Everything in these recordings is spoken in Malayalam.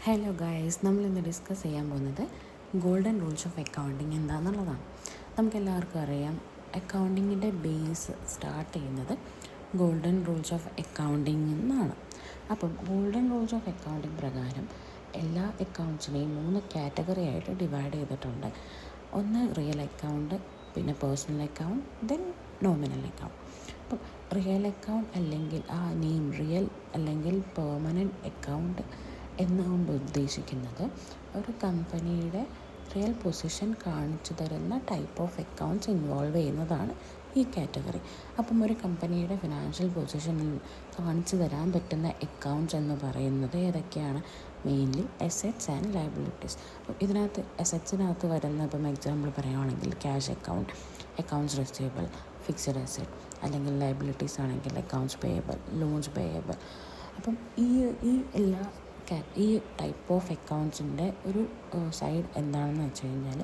ഹലോ ഗൈസ്, നമ്മളിന്ന് ഡിസ്കസ് ചെയ്യാൻ പോകുന്നത് ഗോൾഡൻ റൂൾസ് ഓഫ് അക്കൗണ്ടിങ് എന്താണെന്നുള്ളതാണ്. നമുക്കെല്ലാവർക്കും അറിയാം, അക്കൗണ്ടിങ്ങിൻ്റെ ബേസ് സ്റ്റാർട്ട് ചെയ്യുന്നത് ഗോൾഡൻ റൂൾസ് ഓഫ് അക്കൗണ്ടിങ് എന്നാണ്. അപ്പം ഗോൾഡൻ റൂൾസ് ഓഫ് അക്കൗണ്ടിങ് പ്രകാരം എല്ലാ അക്കൗണ്ട്സിനെയും 3 കാറ്റഗറി ആയിട്ട് ഡിവൈഡ് ചെയ്തിട്ടുണ്ട്. ഒന്ന് റിയൽ അക്കൗണ്ട്, പിന്നെ personal account, then nominal account. അപ്പം റിയൽ അക്കൗണ്ട് അല്ലെങ്കിൽ ആ നെയിം റിയൽ അല്ലെങ്കിൽ പെർമനൻറ്റ് അക്കൗണ്ട് എന്നുകൊണ്ട് ഉദ്ദേശിക്കുന്നത് ഒരു കമ്പനിയുടെ റിയൽ പൊസിഷൻ കാണിച്ചു തരുന്ന ടൈപ്പ് ഓഫ് അക്കൗണ്ട്സ് ഇൻവോൾവ് ചെയ്യുന്നതാണ് ഈ കാറ്റഗറി. അപ്പം ഒരു കമ്പനിയുടെ ഫിനാൻഷ്യൽ പൊസിഷനിൽ കാണിച്ചു തരാൻ പറ്റുന്ന അക്കൗണ്ട്സ് എന്ന് പറയുന്നത് ഏതൊക്കെയാണ്? Mainly assets and liabilities. അപ്പം ഇതിനകത്ത് അസറ്റ്സിനകത്ത് വരുന്ന, ഇപ്പം എക്സാമ്പിൾ പറയുകയാണെങ്കിൽ cash account, accounts receivable, fixed asset, അല്ലെങ്കിൽ ലയബിലിറ്റീസ് ആണെങ്കിൽ അക്കൗണ്ട്സ് പേയബിൾ, ലോൺസ് പേയബിൾ. അപ്പം ഈ എല്ലാ ഈ ടൈപ്പ് ഓഫ് അക്കൗണ്ട്സിൻ്റെ ഒരു സൈഡ് എന്താണെന്ന് വെച്ച് കഴിഞ്ഞാൽ,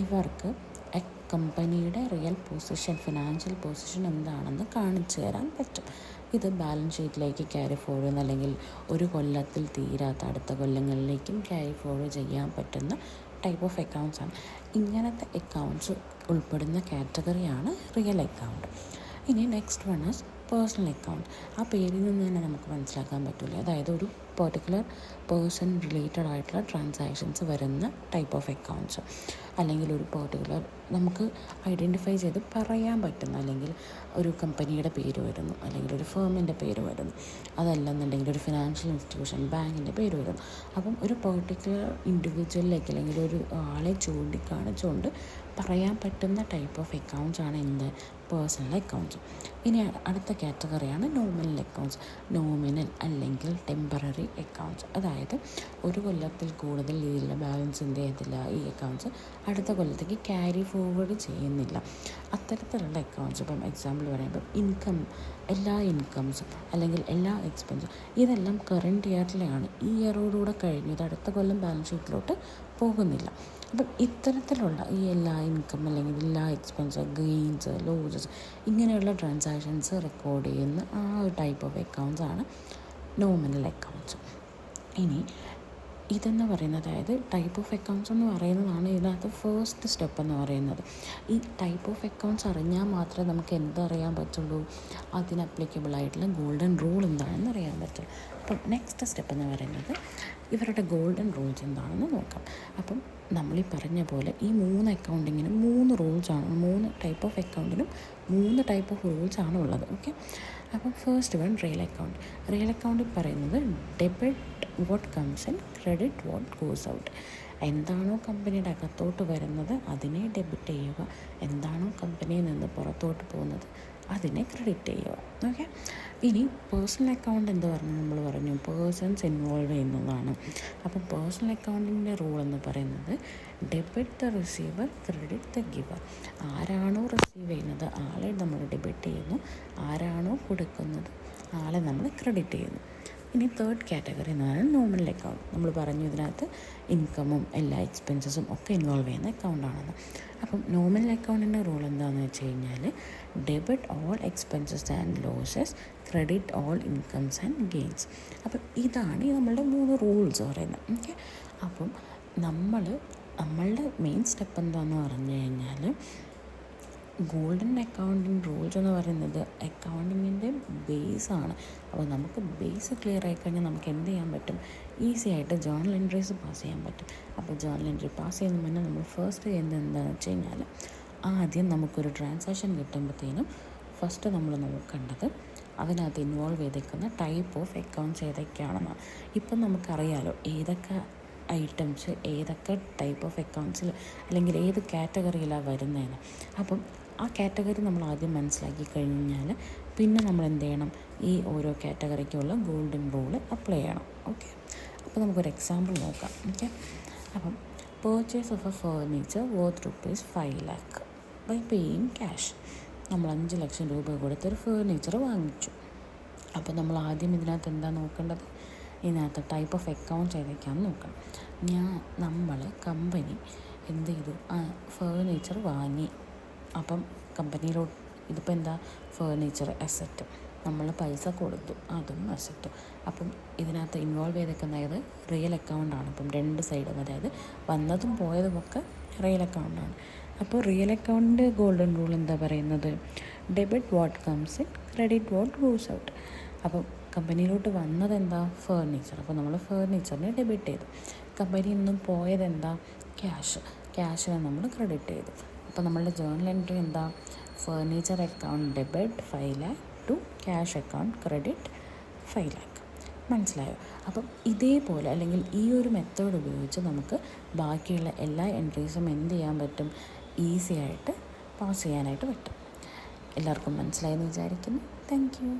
ഇവർക്ക് കമ്പനിയുടെ റിയൽ പൊസിഷൻ, ഫിനാൻഷ്യൽ പൊസിഷൻ എന്താണെന്ന് കാണിച്ചു തരാൻ പറ്റും. ഇത് ബാലൻസ് ഷീറ്റിലേക്ക് ക്യാരി ഫോർവേഡ്, അല്ലെങ്കിൽ ഒരു കൊല്ലത്തിൽ തീരാത്ത അടുത്ത കൊല്ലങ്ങളിലേക്കും ക്യാരി ഫോർവേഡ് ചെയ്യാൻ പറ്റുന്ന ടൈപ്പ് ഓഫ് അക്കൗണ്ട്സ് ആണ്. ഇങ്ങനത്തെ അക്കൗണ്ട്സ് ഉൾപ്പെടുന്ന കാറ്റഗറിയാണ് റിയൽ അക്കൗണ്ട്. ഇനി next one is personal account. ആ പേരിൽ നിന്ന് തന്നെ നമുക്ക് മനസ്സിലാക്കാൻ പറ്റില്ല, അതായത് ഒരു പെർട്ടിക്കുലർ പേഴ്സൺ റിലേറ്റഡ് ആയിട്ടുള്ള ട്രാൻസാക്ഷൻസ് വരുന്ന ടൈപ്പ് ഓഫ് അക്കൗണ്ട്സ്, അല്ലെങ്കിൽ ഒരു പെർട്ടിക്കുലർ നമുക്ക് ഐഡൻറ്റിഫൈ ചെയ്ത് പറയാൻ പറ്റുന്ന, അല്ലെങ്കിൽ ഒരു കമ്പനിയുടെ പേര് വരുന്നു, അല്ലെങ്കിൽ ഒരു ഫേമിൻ്റെ പേര് വരുന്നു, അതല്ലെന്നുണ്ടെങ്കിൽ ഒരു ഫിനാൻഷ്യൽ ഇൻസ്റ്റിറ്റ്യൂഷൻ, ബാങ്കിൻ്റെ പേര് വരുന്നു. അപ്പം ഒരു പെർട്ടിക്കുലർ ഇൻഡിവിജ്വലിലേക്ക് അല്ലെങ്കിൽ ഒരു ആളെ ചൂണ്ടിക്കാണിച്ചുകൊണ്ട് പറയാൻ പറ്റുന്ന ടൈപ്പ് ഓഫ് അക്കൗണ്ട്സ് ആണ് എന്ത്? Personal accounts. ഇനി അടുത്ത കാറ്റഗറിയാണ് നോമിനൽ അക്കൗണ്ട്സ്. നോമിനൽ അല്ലെങ്കിൽ ടെമ്പററി അക്കൗണ്ട്സ്, അതായത് ഒരു കൊല്ലത്തിൽ കൂടുതൽ രീതിയിലുള്ള ബാലൻസിൻ്റെ ഇതില്ല ഈ അക്കൗണ്ട്സ് അടുത്ത കൊല്ലത്തേക്ക് ക്യാരി ഫോർവേഡ് ചെയ്യുന്നില്ല. അത്തരത്തിലുള്ള അക്കൗണ്ട്സ്, ഇപ്പം എക്സാമ്പിൾ പറയുമ്പോൾ എല്ലാ ഇൻകംസും അല്ലെങ്കിൽ എല്ലാ എക്സ്പെൻസും, ഇതെല്ലാം കറണ്ട് ഇയറിലെയാണ്. ഈ ഇയറോടുകൂടെ കഴിഞ്ഞത് അടുത്ത കൊല്ലം ബാലൻസ് ഷീറ്റിലോട്ട് പോകുന്നില്ല. അപ്പം ഇത്തരത്തിലുള്ള ഈ എല്ലാ ഇൻകം അല്ലെങ്കിൽ എല്ലാ എക്സ്പെൻസ്, ഗെയിൻസ്, ലോസസ്, ഇങ്ങനെയുള്ള ട്രാൻസാക്ഷൻസ് റെക്കോർഡ് ചെയ്യുന്ന ആ ഒരു ടൈപ്പ് ഓഫ് അക്കൗണ്ട്സ് ആണ് നോമിനൽ അക്കൗണ്ട്സ്. ഇനി ഇതെന്ന് പറയുന്നത്, അതായത് ടൈപ്പ് ഓഫ് അക്കൗണ്ട്സ് എന്ന് പറയുന്നതാണ് ഇതിനകത്ത് ഫസ്റ്റ് സ്റ്റെപ്പ് എന്ന് പറയുന്നത്. ഈ ടൈപ്പ് ഓഫ് അക്കൗണ്ട്സ് അറിഞ്ഞാൽ മാത്രമേ നമുക്ക് എന്തറിയാൻ പറ്റുള്ളൂ? അതിന് അപ്ലിക്കബിൾ ആയിട്ടുള്ള ഗോൾഡൻ റൂൾ എന്താണെന്ന് അറിയാൻ പറ്റും. അപ്പം നെക്സ്റ്റ് സ്റ്റെപ്പ് എന്ന് പറയുന്നത് ഇവരുടെ ഗോൾഡൻ റൂൾസ് എന്താണെന്ന് നോക്കാം. അപ്പം നമ്മളീ പറഞ്ഞ പോലെ ഈ 3 അക്കൗണ്ടിങ്ങിനും 3 റൂൾസാണ്, 3 ടൈപ്പ് ഓഫ് അക്കൗണ്ടിനും 3 ടൈപ്പ് ഓഫ് റൂൾസാണ് ഉള്ളത്. ഓക്കെ, അപ്പം first one real account. Real അക്കൗണ്ടിൽ പറയുന്നത് debit what comes in, credit what goes out. എന്താണോ കമ്പനിയുടെ അകത്തോട്ട് വരുന്നത് അതിനെ ഡെബിറ്റ് ചെയ്യുക, എന്താണോ കമ്പനിയിൽ നിന്ന് പുറത്തോട്ട് പോകുന്നത് അതിനെ ക്രെഡിറ്റ് ചെയ്യുക. ഓക്കെ, ഇനി പേഴ്സണൽ അക്കൗണ്ട് എന്ത് പറഞ്ഞു? നമ്മൾ പറഞ്ഞു പേഴ്സൺസ് ഇൻവോൾവ് ചെയ്യുന്നതാണ്. അപ്പം പേഴ്സണൽ അക്കൗണ്ടിൻ്റെ റൂൾ എന്ന് പറയുന്നത് debit the receiver, credit the giver. ആരാണോ റിസീവ് ചെയ്യുന്നത് ആളെ നമ്മൾ ഡെബിറ്റ് ചെയ്യുന്നു, ആരാണോ കൊടുക്കുന്നത് ആളെ നമ്മൾ ക്രെഡിറ്റ് ചെയ്യുന്നു. ഇനി തേർഡ് കാറ്റഗറി എന്ന് പറയുന്നത് നോമിനൽ അക്കൗണ്ട്. നമ്മൾ പറഞ്ഞു ഇതിനകത്ത് ഇൻകമും എല്ലാ എക്സ്പെൻസസും ഒക്കെ ഇൻവോൾവ് ചെയ്യുന്ന അക്കൗണ്ടാണെന്ന്. അപ്പം നോമിനൽ അക്കൗണ്ടിൻ്റെ റൂൾ എന്താണെന്ന് വെച്ച് കഴിഞ്ഞാൽ debit all expenses and losses, credit all incomes and gains. അപ്പം ഇതാണ് നമ്മളുടെ 3 റൂൾസ് പറയുന്നത്. ഓക്കെ, അപ്പം നമ്മളുടെ മെയിൻ സ്റ്റെപ്പ് എന്താണെന്ന് പറഞ്ഞു കഴിഞ്ഞാൽ ഗോൾഡൻ അക്കൗണ്ടിങ് റൂൾസ് എന്ന് പറയുന്നത് അക്കൗണ്ടിങ്ങിൻ്റെ ബേസാണ്. അപ്പോൾ നമുക്ക് ബേസ് ക്ലിയർ ആയിക്കഴിഞ്ഞാൽ നമുക്ക് എന്ത് ചെയ്യാൻ പറ്റും? ഈസി ആയിട്ട് ജേർണൽ എൻട്രീസ് പാസ് ചെയ്യാൻ പറ്റും. അപ്പോൾ ജേർണൽ എൻട്രി പാസ് ചെയ്യുന്ന മുന്നേ നമ്മൾ ഫസ്റ്റ് ചെയ്യുന്നത് എന്താണെന്ന് വെച്ച് കഴിഞ്ഞാൽ, ആദ്യം നമുക്കൊരു ട്രാൻസാക്ഷൻ കിട്ടുമ്പോഴത്തേനും ഫസ്റ്റ് നമ്മൾ നോക്കേണ്ടത് അതിനകത്ത് ഇൻവോൾവ് ചെയ്തേക്കുന്ന ടൈപ്പ് ഓഫ് അക്കൗണ്ട്സ് ഏതൊക്കെയാണെന്നാണ്. ഇപ്പം നമുക്കറിയാലോ ഏതൊക്കെ ഐറ്റംസ് ഏതൊക്കെ ടൈപ്പ് ഓഫ് അക്കൗണ്ട്സിൽ അല്ലെങ്കിൽ ഏത് കാറ്റഗറിയിലാണ് വരുന്നതെന്ന്. അപ്പം ആ കാറ്റഗറി നമ്മൾ ആദ്യം മനസ്സിലാക്കി കഴിഞ്ഞാൽ പിന്നെ നമ്മൾ എന്ത് ചെയ്യണം? ഈ ഓരോ കാറ്റഗറിക്കുള്ള ഗോൾഡൻ റൂൾ അപ്ലൈ ചെയ്യണം. ഓക്കെ, അപ്പോൾ നമുക്കൊരു എക്സാമ്പിൾ നോക്കാം. ഓക്കെ, അപ്പം purchase of a furniture worth ₹5 lakh by paying cash. നമ്മൾ 5 ലക്ഷം രൂപ കൊടുത്തൊരു ഫർണിച്ചർ വാങ്ങിച്ചു. അപ്പോൾ നമ്മൾ ആദ്യം ഇതിനകത്ത് എന്താ നോക്കേണ്ടത്? ഇതിനകത്ത് ടൈപ്പ് ഓഫ് അക്കൗണ്ട്സ് ഏതൊക്കെയാണെന്ന് നോക്കണം. കമ്പനി എന്ത് ചെയ്തു? ഫർണിച്ചർ വാങ്ങി. അപ്പം കമ്പനിയിലോട്ട് ഇതിപ്പോൾ എന്താ? Furniture asset. നമ്മൾ പൈസ കൊടുത്തു, അതും അസറ്റ്. അപ്പം ഇതിനകത്ത് ഇൻവോൾവ് ചെയ്തേക്കുന്നത് റിയൽ അക്കൗണ്ടാണ്. അപ്പം രണ്ട് സൈഡും, അതായത് വന്നതും പോയതുമൊക്കെ റിയൽ അക്കൗണ്ടാണ്. അപ്പോൾ റിയൽ അക്കൗണ്ടിൻ്റെ ഗോൾഡൻ റൂൾ എന്താ പറയുന്നത്? Debit what comes in, credit what goes out. അപ്പം കമ്പനിയിലോട്ട് വന്നതെന്താ? ഫേർണിച്ചർ. അപ്പോൾ നമ്മൾ ഫേർണിച്ചറിനെ ഡെബിറ്റ് ചെയ്തു. കമ്പനിയിൽ നിന്നും പോയതെന്താ? ക്യാഷിനെ നമ്മൾ ക്രെഡിറ്റ് ചെയ്തു. അപ്പോൾ നമ്മളുടെ ജേർണൽ എൻട്രി എന്താ? Furniture account debit 5 lakh to cash account credit 5 lakh. മനസ്സിലായോ? അപ്പം ഇതേപോലെ, അല്ലെങ്കിൽ ഈ ഒരു മെത്തേഡ് ഉപയോഗിച്ച് നമുക്ക് ബാക്കിയുള്ള എല്ലാ എൻട്രീസും എന്ത് ചെയ്യാൻ പറ്റും? ഈസി ആയിട്ട് പാസ് ചെയ്യാനായിട്ട് പറ്റും. എല്ലാവർക്കും മനസ്സിലായെന്ന് വിചാരിക്കുന്നു. Thank you.